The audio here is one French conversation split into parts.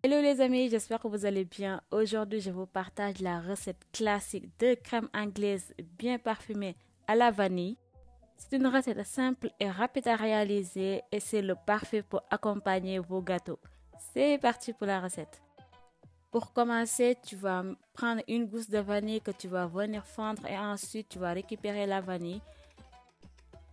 Hello les amis, j'espère que vous allez bien. Aujourd'hui, je vous partage la recette classique de crème anglaise bien parfumée à la vanille. C'est une recette simple et rapide à réaliser et c'est le parfait pour accompagner vos gâteaux. C'est parti pour la recette. Pour commencer, tu vas prendre une gousse de vanille que tu vas venir fondre et ensuite tu vas récupérer la vanille.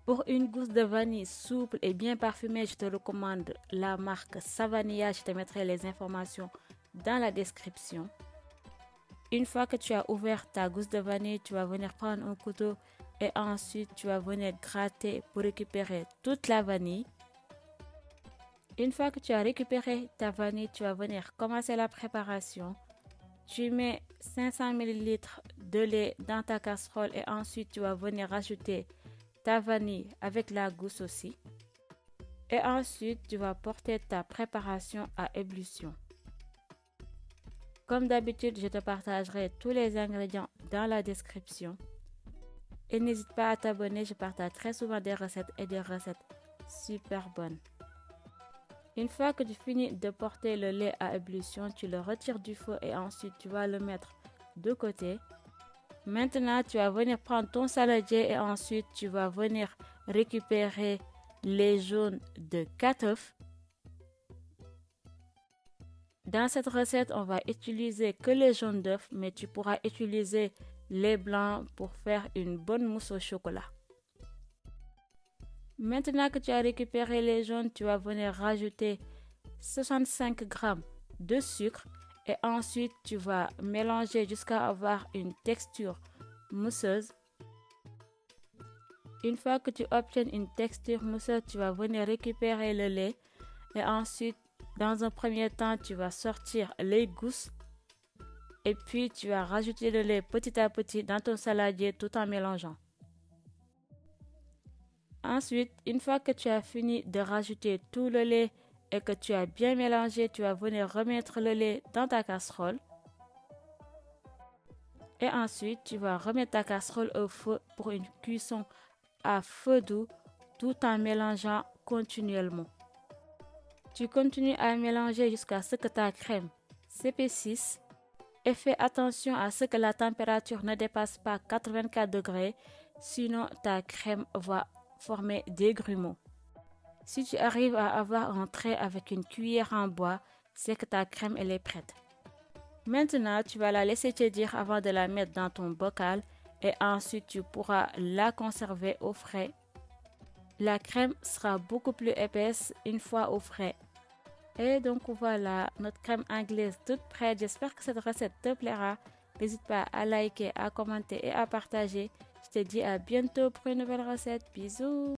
Pour une gousse de vanille souple et bien parfumée, je te recommande la marque Savania. Je te mettrai les informations dans la description. Une fois que tu as ouvert ta gousse de vanille, tu vas venir prendre un couteau et ensuite tu vas venir gratter pour récupérer toute la vanille. Une fois que tu as récupéré ta vanille, tu vas venir commencer la préparation. Tu mets 500 ml de lait dans ta casserole et ensuite tu vas venir rajouter ta vanille avec la gousse aussi. Et ensuite, tu vas porter ta préparation à ébullition. Comme d'habitude, je te partagerai tous les ingrédients dans la description. Et n'hésite pas à t'abonner, je partage très souvent des recettes et des recettes super bonnes. Une fois que tu finis de porter le lait à ébullition, tu le retires du feu et ensuite tu vas le mettre de côté. Maintenant, tu vas venir prendre ton saladier et ensuite tu vas venir récupérer les jaunes de 4 œufs. Dans cette recette, on va utiliser que les jaunes d'œufs, mais tu pourras utiliser les blancs pour faire une bonne mousse au chocolat. Maintenant que tu as récupéré les jaunes, tu vas venir rajouter 65 g de sucre. Et ensuite, tu vas mélanger jusqu'à avoir une texture mousseuse. Une fois que tu obtiens une texture mousseuse, tu vas venir récupérer le lait. Et ensuite, dans un premier temps, tu vas sortir les gousses. Et puis, tu vas rajouter le lait petit à petit dans ton saladier tout en mélangeant. Ensuite, une fois que tu as fini de rajouter tout le lait et que tu as bien mélangé, tu vas venir remettre le lait dans ta casserole. Et ensuite, tu vas remettre ta casserole au feu pour une cuisson à feu doux tout en mélangeant continuellement. Tu continues à mélanger jusqu'à ce que ta crème s'épaississe et fais attention à ce que la température ne dépasse pas 84 degrés, sinon ta crème va former des grumeaux. Si tu arrives à avoir un trait avec une cuillère en bois, c'est que ta crème elle est prête. Maintenant, tu vas la laisser tiédir avant de la mettre dans ton bocal et ensuite tu pourras la conserver au frais. La crème sera beaucoup plus épaisse une fois au frais. Et donc voilà, notre crème anglaise toute prête. J'espère que cette recette te plaira. N'hésite pas à liker, à commenter et à partager. Je te dis à bientôt pour une nouvelle recette. Bisous!